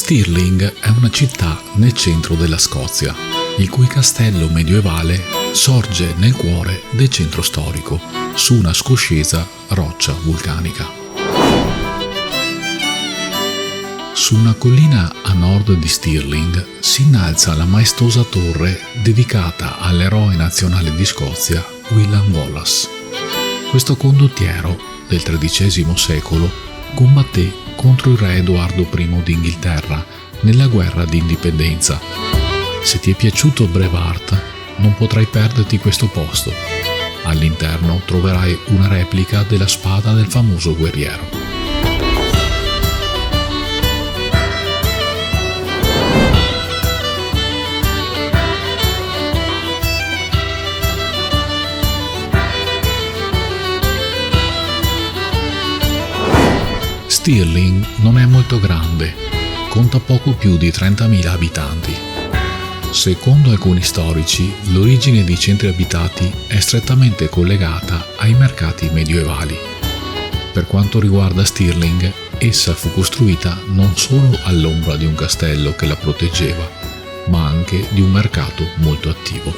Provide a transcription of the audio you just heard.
Stirling è una città nel centro della Scozia, il cui castello medievale sorge nel cuore del centro storico, su una scoscesa roccia vulcanica. Su una collina a nord di Stirling si innalza la maestosa torre dedicata all'eroe nazionale di Scozia William Wallace. Questo condottiero del XIII secolo combatté contro il re Edoardo I d'Inghilterra nella guerra di indipendenza. Se ti è piaciuto Braveheart, non potrai perderti questo posto. All'interno troverai una replica della spada del famoso guerriero. Stirling non è molto grande, conta poco più di 30.000 abitanti. Secondo alcuni storici, l'origine dei centri abitati è strettamente collegata ai mercati medievali. Per quanto riguarda Stirling, essa fu costruita non solo all'ombra di un castello che la proteggeva, ma anche di un mercato molto attivo.